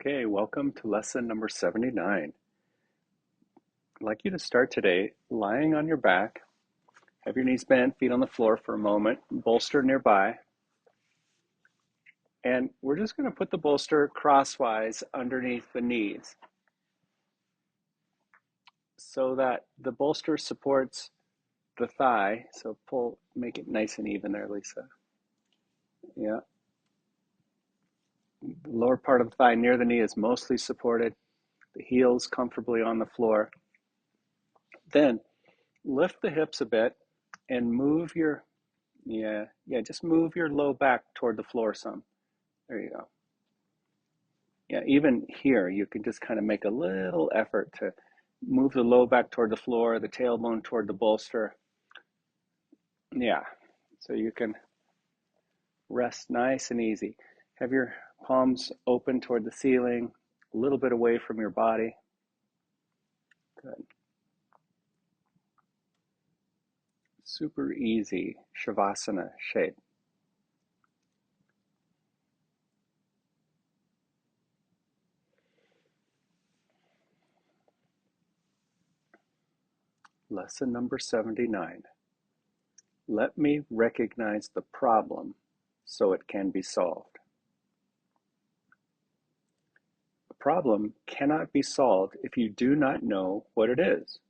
Okay, welcome to lesson number 79. I'd like you to start today lying on your back. Have your knees bent, feet on the floor for a moment, bolster nearby. And we're just going to put the bolster crosswise underneath the knees so that the bolster supports the thigh. So make it nice and even there, Lisa. Yeah. The lower part of the thigh near the knee is mostly supported. The heels comfortably on the floor. Then lift the hips a bit and move your just move your low back toward the floor some. There you go. Yeah, even here, you can just kind of make a little effort to move the low back toward the floor, the tailbone toward the bolster. Yeah, so you can rest nice and easy. Have your palms open toward the ceiling, a little bit away from your body. Good. Super easy Shavasana shape. Lesson number 79. Let me recognize the problem so it can be solved. A problem cannot be solved if you do not know what it is.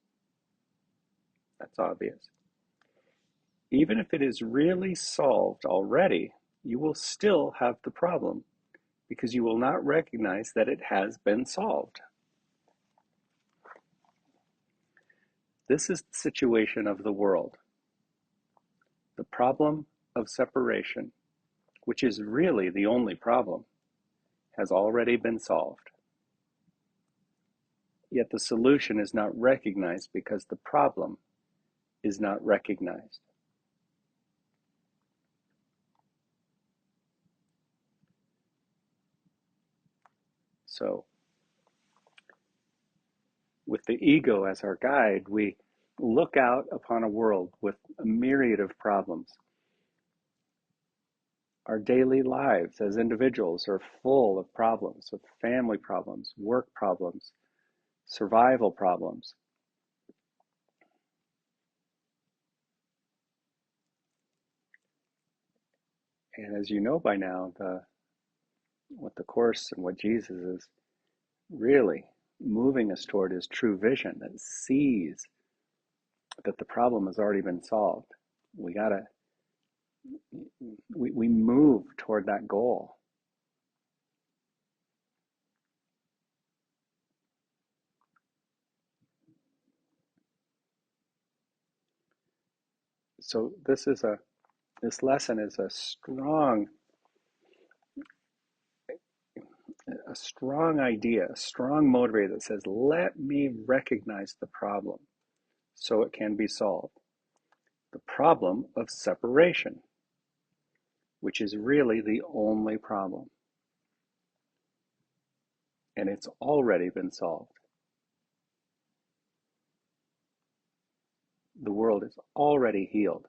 That's obvious. Even if it is really solved already, you will still have the problem because you will not recognize that it has been solved. This is the situation of the world. The problem of separation, which is really the only problem, has already been solved. Yet the solution is not recognized because the problem is not recognized. So, with the ego as our guide, we look out upon a world with a myriad of problems. Our daily lives as individuals are full of problems, with family problems, work problems, survival problems. And as you know by now, what the Course and what Jesus is really moving us toward is true vision that sees that the problem has already been solved. We move toward that goal. So this lesson is a strong idea, a strong motivator that says, let me recognize the problem so it can be solved. The problem of separation, which is really the only problem. And it's already been solved. The world is already healed.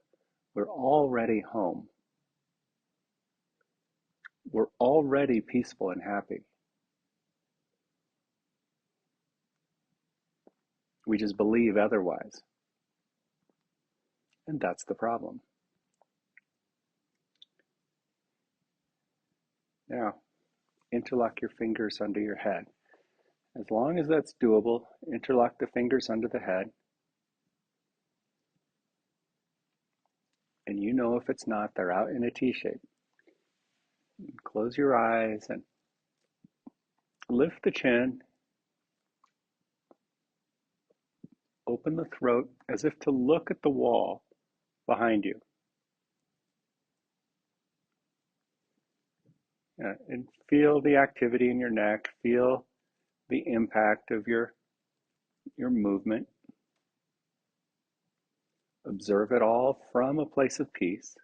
We're already home. We're already peaceful and happy. We just believe otherwise. And that's the problem. Now, interlock your fingers under your head. As long as that's doable, interlock the fingers under the head. And you know if it's not, they're out in a T shape. Close your eyes and lift the chin. Open the throat as if to look at the wall behind you. And feel the activity in your neck. Feel the impact of your movement. Observe it all from a place of peace.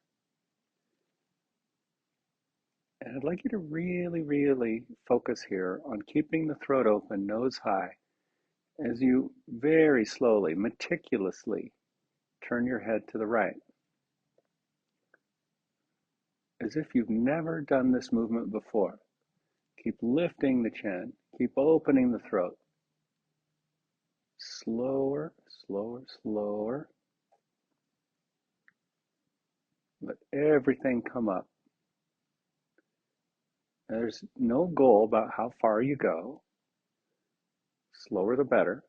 And I'd like you to really, really focus here on keeping the throat open, nose high, as you very slowly, meticulously turn your head to the right. As if you've never done this movement before. Keep lifting the chin. Keep opening the throat. Slower, slower, slower. Let everything come up. There's no goal about how far you go. Slower the better.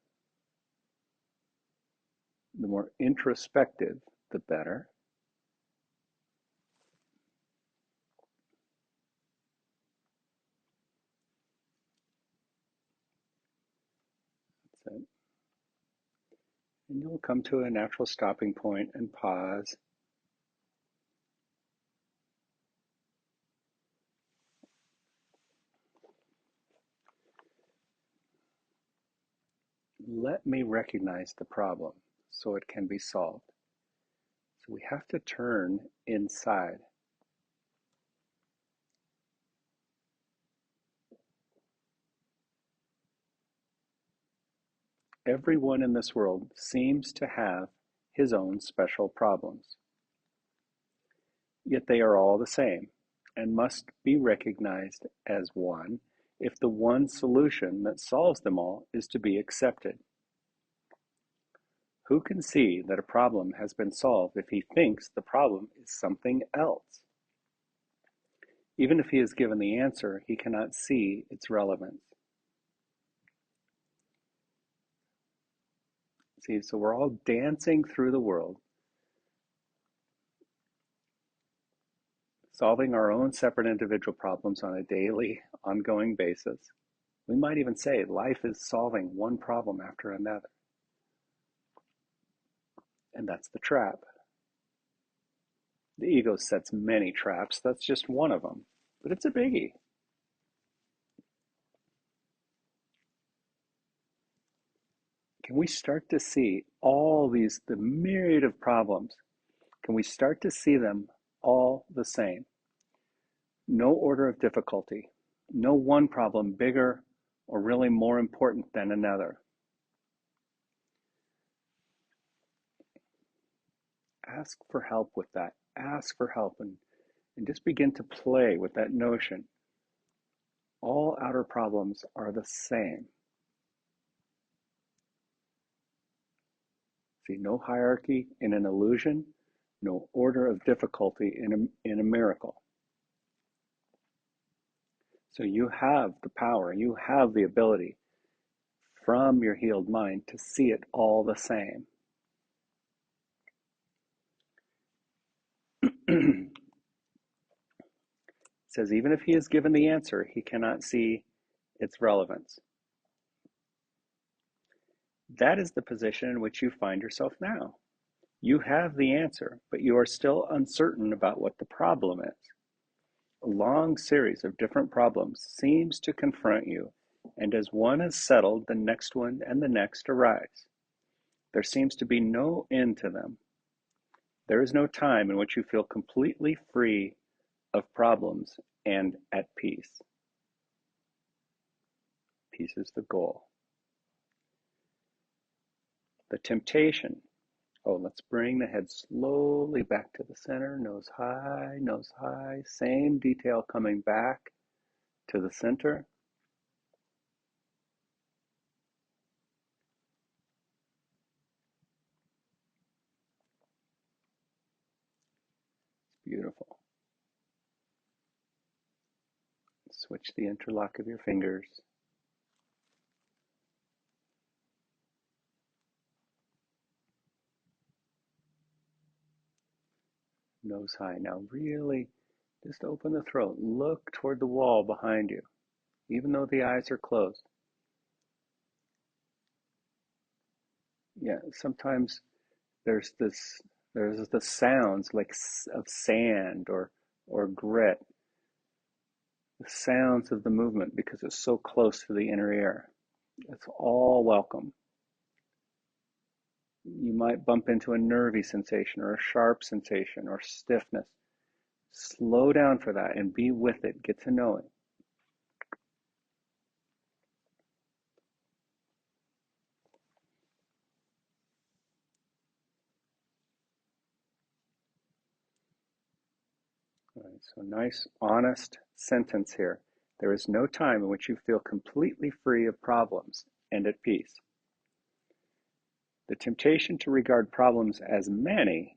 The more introspective, the better. That's it. And you'll come to a natural stopping point and pause. Let me recognize the problem so it can be solved. So we have to turn inside. Everyone in this world seems to have his own special problems. Yet they are all the same and must be recognized as one if the one solution that solves them all is to be accepted. Who can see that a problem has been solved if he thinks the problem is something else? Even if he is given the answer, he cannot see its relevance. See, so we're all dancing through the world, solving our own separate individual problems on a daily, ongoing basis. We might even say life is solving one problem after another. And that's the trap. The ego sets many traps. That's just one of them. But it's a biggie. Can we start to see all these, the myriad of problems? Can we start to see them all the same? No order of difficulty. No one problem bigger or really more important than another. Ask for help with that. Ask for help and just begin to play with that notion. All outer problems are the same. See, no hierarchy in an illusion, no order of difficulty in a miracle. So you have the power, you have the ability from your healed mind to see it all the same. It says, even if he is given the answer, he cannot see its relevance. That is the position in which you find yourself now. You have the answer, but you are still uncertain about what the problem is. A long series of different problems seems to confront you, and as one is settled, the next one and the next arise. There seems to be no end to them. There is no time in which you feel completely free of problems and at peace. Peace is the goal. The temptation. Oh, let's bring the head slowly back to the center, nose high, same detail coming back to the center. Beautiful. Switch the interlock of your fingers. Nose high. Now really just open the throat. Look toward the wall behind you, even though the eyes are closed. Yeah, sometimes there's the sounds like of sand or grit, the sounds of the movement because it's so close to the inner ear. It's all welcome. You might bump into a nervy sensation or a sharp sensation or stiffness. Slow down for that and be with it. Get to know it. All right, so nice, honest sentence here. There is no time in which you feel completely free of problems and at peace. The temptation to regard problems as many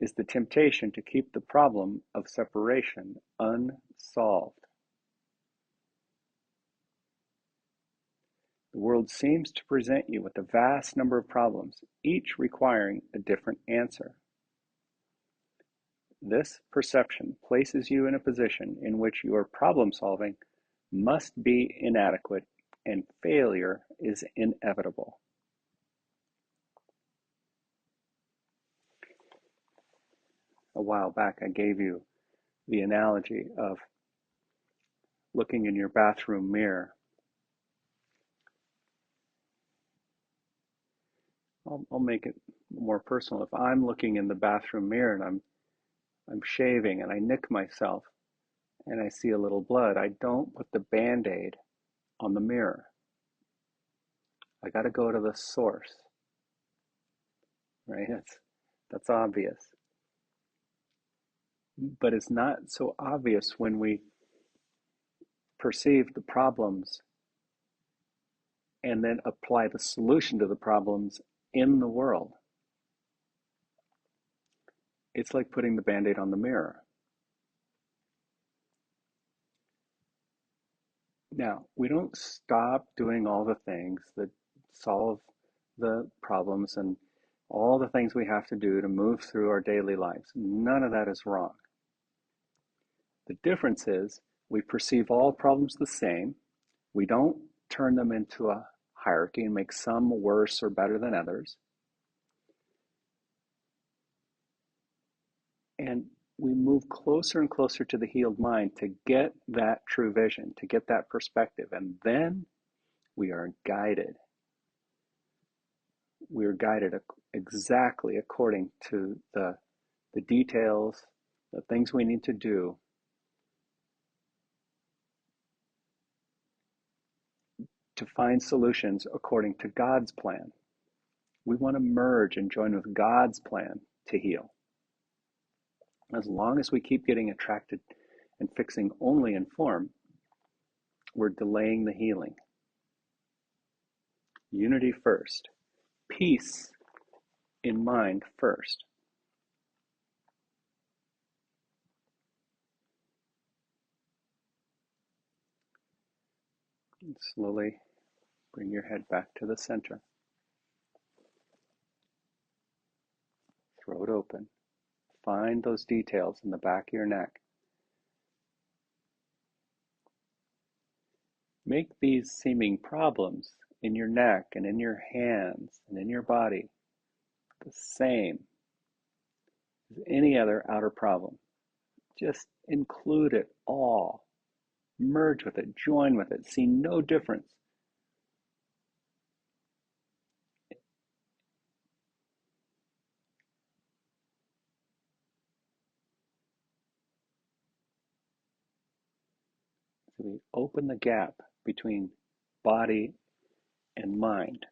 is the temptation to keep the problem of separation unsolved. The world seems to present you with a vast number of problems, each requiring a different answer. This perception places you in a position in which your problem solving must be inadequate and failure is inevitable. A while back, I gave you the analogy of looking in your bathroom mirror. I'll make it more personal. If I'm looking in the bathroom mirror and I'm shaving and I nick myself and I see a little blood, I don't put the Band-Aid on the mirror. I got to go to the source, right? That's obvious. But it's not so obvious when we perceive the problems and then apply the solution to the problems in the world. It's like putting the Band-Aid on the mirror. Now, we don't stop doing all the things that solve the problems and all the things we have to do to move through our daily lives. None of that is wrong. The difference is we perceive all problems the same. We don't turn them into a hierarchy and make some worse or better than others. And we move closer and closer to the healed mind to get that true vision, to get that perspective. And then we are guided. We are guided exactly according to the details, the things we need to do to find solutions according to God's plan. We want to merge and join with God's plan to heal. As long as we keep getting attracted and fixing only in form, we're delaying the healing. Unity first. Peace in mind first. And slowly bring your head back to the center. Throat open. Find those details in the back of your neck. Make these seeming problems in your neck and in your hands and in your body the same as any other outer problem. Just include it all. Merge with it, join with it, see no difference. So we open the gap between body and mind.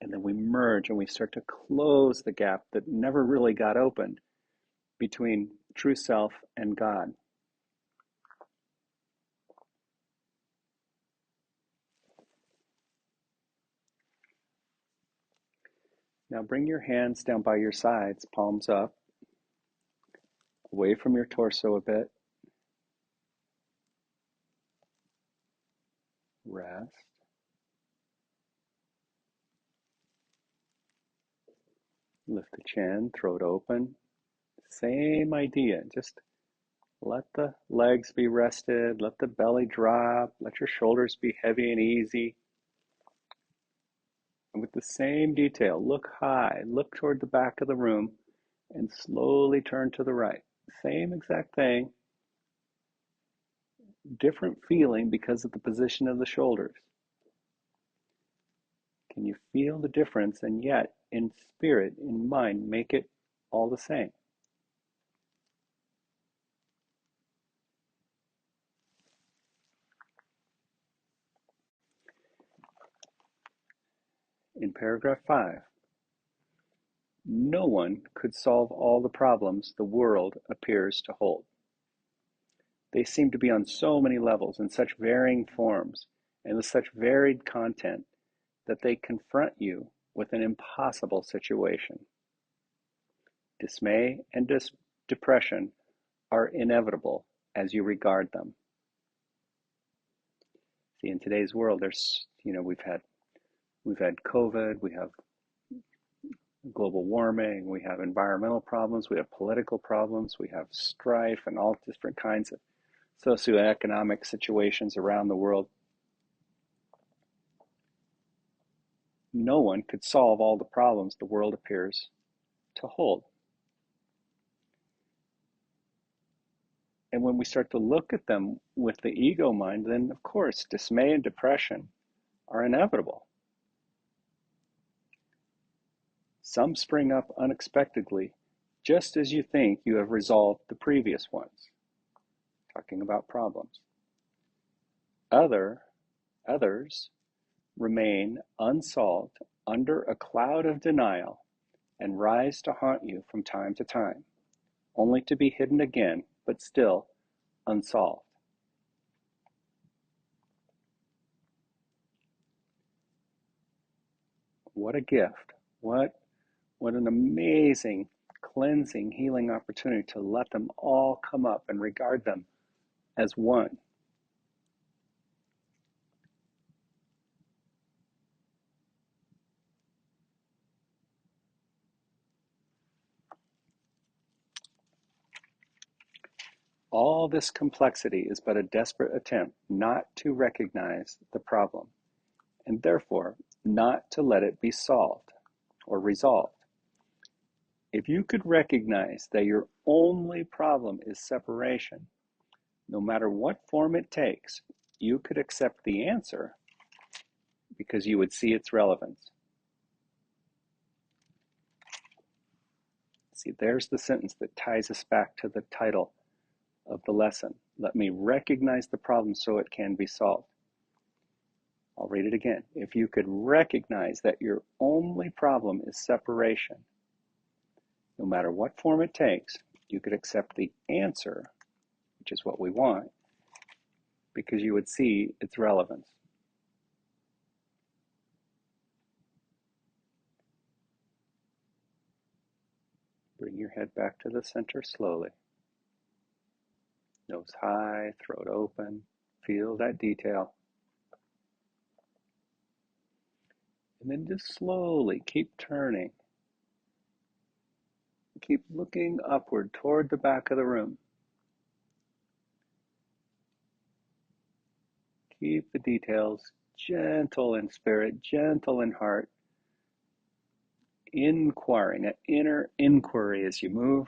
And then we merge and we start to close the gap that never really got opened between true self and God. Now bring your hands down by your sides, palms up, away from your torso a bit. Rest. Lift the chin, throat open. Same idea. Just let the legs be rested. Let the belly drop. Let your shoulders be heavy and easy. And with the same detail, look high. Look toward the back of the room and slowly turn to the right. Same exact thing. Different feeling because of the position of the shoulders. Can you feel the difference and yet in spirit, in mind, make it all the same? In paragraph 5, no one could solve all the problems the world appears to hold. They seem to be on so many levels in such varying forms and with such varied content that they confront you with an impossible situation. Dismay and depression are inevitable as you regard them. See, in today's world, we've had COVID, we have global warming, we have environmental problems, we have political problems, we have strife and all different kinds of socioeconomic situations around the world. No one could solve all the problems the world appears to hold. And when we start to look at them with the ego mind, then of course, dismay and depression are inevitable. Some spring up unexpectedly, just as you think you have resolved the previous ones. Talking about problems. Others remain unsolved under a cloud of denial and rise to haunt you from time to time, only to be hidden again, but still unsolved. What a gift. What an amazing cleansing, healing opportunity to let them all come up and regard them as one. All this complexity is but a desperate attempt not to recognize the problem, and therefore not to let it be solved or resolved. If you could recognize that your only problem is separation, no matter what form it takes, you could accept the answer because you would see its relevance. See, there's the sentence that ties us back to the title of the lesson. Let me recognize the problem so it can be solved. I'll read it again. If you could recognize that your only problem is separation, no matter what form it takes, you could accept the answer, which is what we want, because you would see its relevance. Bring your head back to the center slowly. Nose high, throat open. Feel that detail. And then just slowly keep turning. Keep looking upward toward the back of the room. Keep the details gentle in spirit, gentle in heart. Inquiring, an inner inquiry as you move.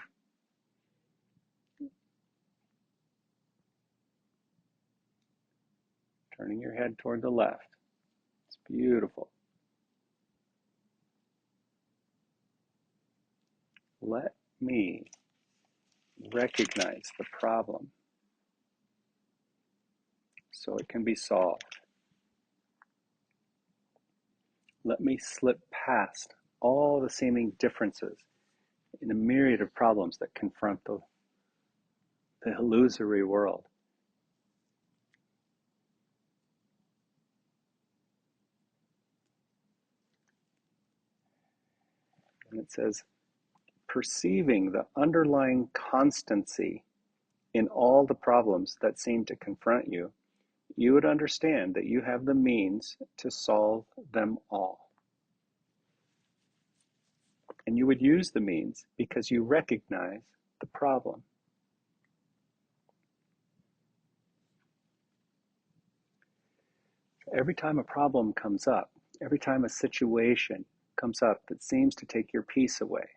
Turning your head toward the left. It's beautiful. Let me recognize the problem so it can be solved. Let me slip past all the seeming differences in a myriad of problems that confront the illusory world. And it says, perceiving the underlying constancy in all the problems that seem to confront you, you would understand that you have the means to solve them all. And you would use the means because you recognize the problem. Every time a problem comes up, every time a situation comes up that seems to take your peace away,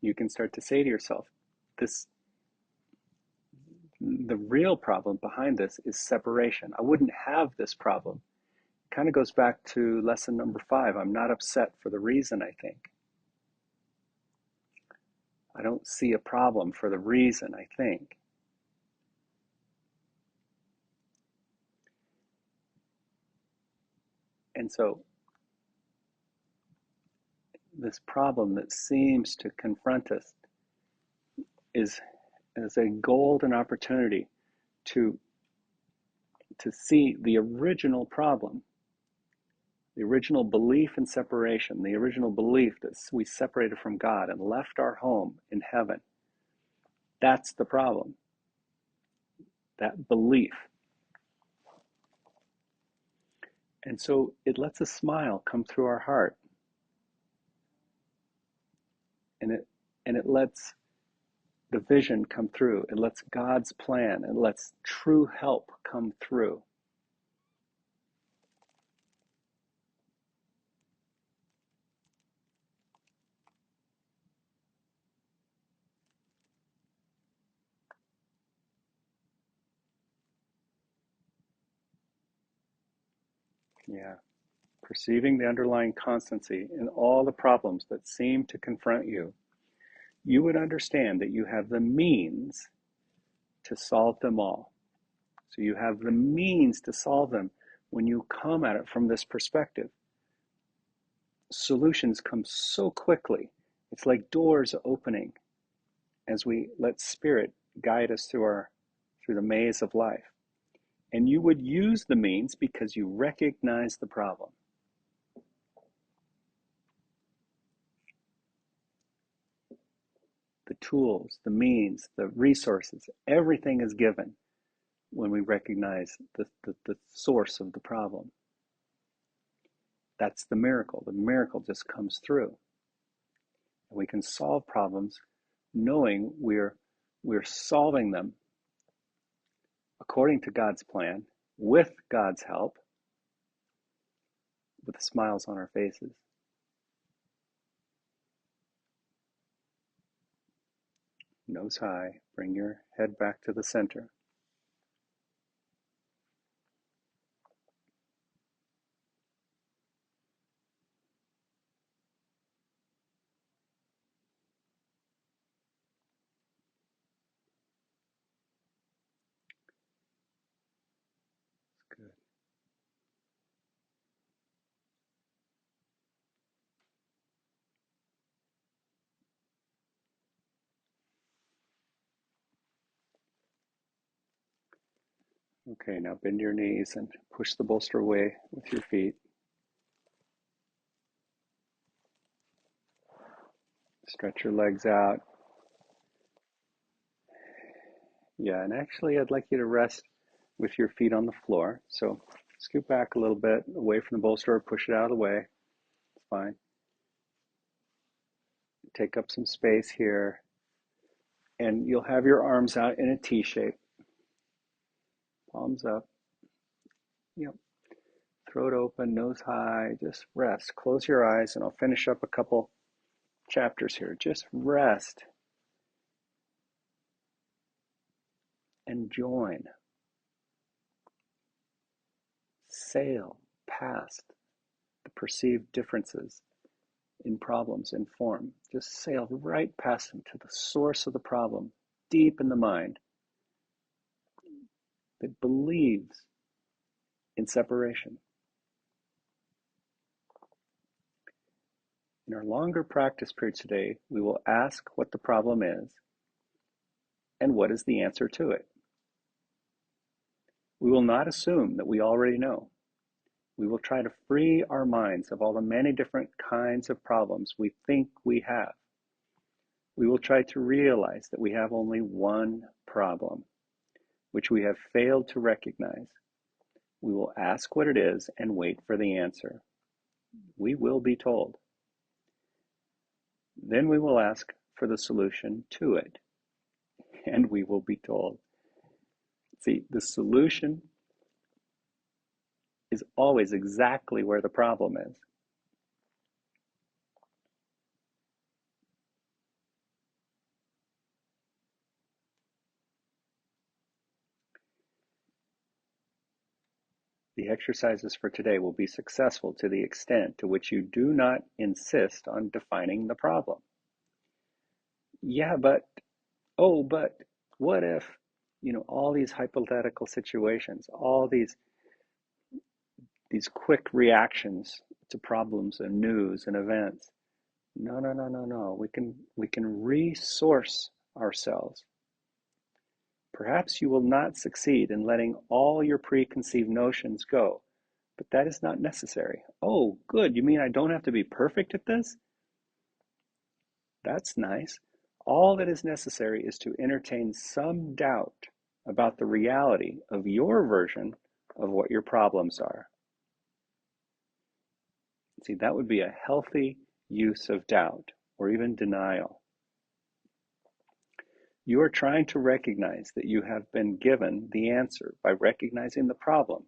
you can start to say to yourself, the real problem behind this is separation. I wouldn't have this problem. It kind of goes back to lesson number 5. I'm not upset for the reason I think. I don't see a problem for the reason I think. And so this problem that seems to confront us is as a golden opportunity to see the original problem, the original belief in separation, the original belief that we separated from God and left our home in heaven. That's the problem, that belief. And so it lets a smile come through our heart. And it lets the vision come through. It lets God's plan, it lets true help come through. Yeah. Perceiving the underlying constancy in all the problems that seem to confront you, you would understand that you have the means to solve them all. So you have the means to solve them when you come at it from this perspective. Solutions come so quickly. It's like doors opening as we let Spirit guide us through the maze of life. And you would use the means because you recognize the problem. The tools, the means, the resources, everything is given when we recognize the source of the problem. That's the miracle. The miracle just comes through. And we can solve problems knowing we're solving them according to God's plan, with God's help, with smiles on our faces. Nose high, bring your head back to the center. Good. Okay, now bend your knees and push the bolster away with your feet. Stretch your legs out. Yeah, and actually I'd like you to rest with your feet on the floor. So scoot back a little bit away from the bolster or push it out of the way. It's fine. Take up some space here. And you'll have your arms out in a T shape. Palms up. Yep. Throat open, nose high. Just rest. Close your eyes and I'll finish up a couple chapters here. Just rest and join. Sail past the perceived differences in problems in form. Just sail right past them to the source of the problem, deep in the mind, that believes in separation. In our longer practice periods today, we will ask what the problem is and what is the answer to it. We will not assume that we already know. We will try to free our minds of all the many different kinds of problems we think we have. We will try to realize that we have only one problem, which we have failed to recognize. We will ask what it is and wait for the answer. We will be told. Then we will ask for the solution to it, and we will be told. See, the solution is always exactly where the problem is. The exercises for today will be successful to the extent to which you do not insist on defining the problem. Yeah, but, oh, but, what if, all these hypothetical situations, all these quick reactions to problems and news and events. No, no, no, no, no. We can resource ourselves. Perhaps you will not succeed in letting all your preconceived notions go, but that is not necessary. Oh, good. You mean I don't have to be perfect at this? That's nice. All that is necessary is to entertain some doubt about the reality of your version of what your problems are. See, that would be a healthy use of doubt or even denial. You are trying to recognize that you have been given the answer by recognizing the problem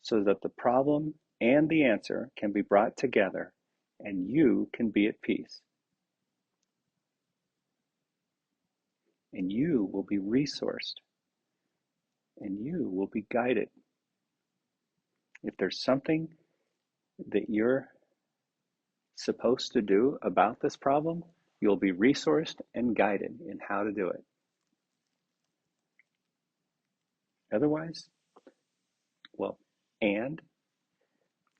so that the problem and the answer can be brought together and you can be at peace. And you will be resourced and you will be guided. If there's something that you're supposed to do about this problem, you'll be resourced and guided in how to do it. Otherwise, well, and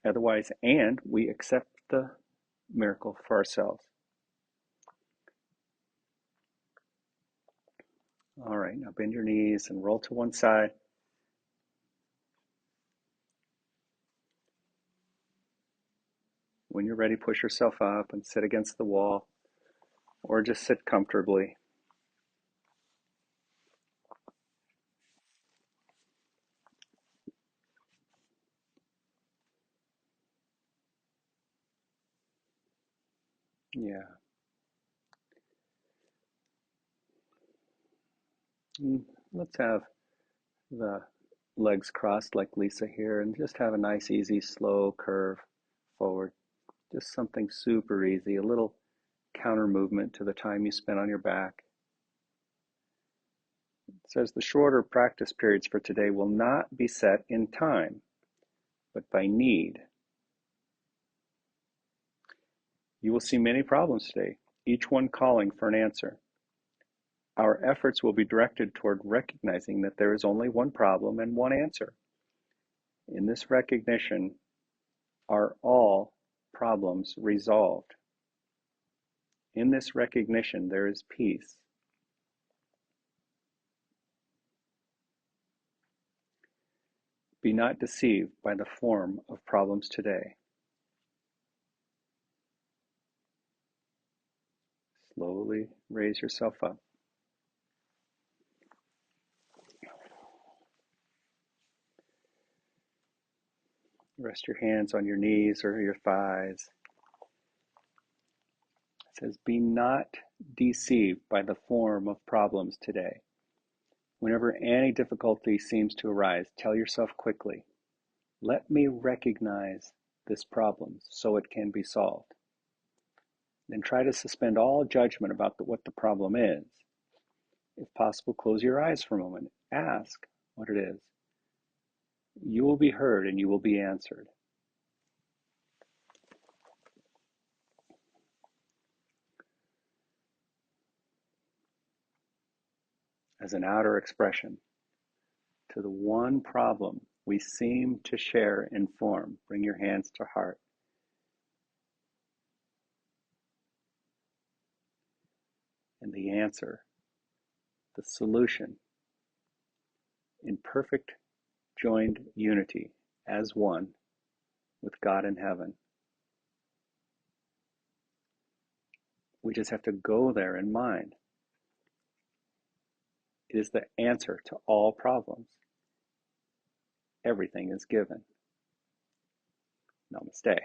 and we accept the miracle for ourselves. All right, now bend your knees and roll to one side. When you're ready, push yourself up and sit against the wall or just sit comfortably. Yeah. Let's have the legs crossed like Lisa here and just have a nice, easy, slow curve forward. Just something super easy, a little counter movement to the time you spent on your back. It says the shorter practice periods for today will not be set in time, but by need. You will see many problems today, each one calling for an answer. Our efforts will be directed toward recognizing that there is only one problem and one answer. In this recognition are all problems resolved. In this recognition, there is peace. Be not deceived by the form of problems today. Slowly raise yourself up. Rest your hands on your knees or your thighs. It says, be not deceived by the form of problems today. Whenever any difficulty seems to arise, tell yourself quickly, let me recognize this problem so it can be solved. Then try to suspend all judgment about what the problem is. If possible, close your eyes for a moment. Ask what it is. You will be heard and you will be answered. As an outer expression to the one problem we seem to share in form, bring your hands to heart. And the answer, the solution, in perfect joined unity as one with God in heaven. We just have to go there in mind. It is the answer to all problems. Everything is given. Namaste.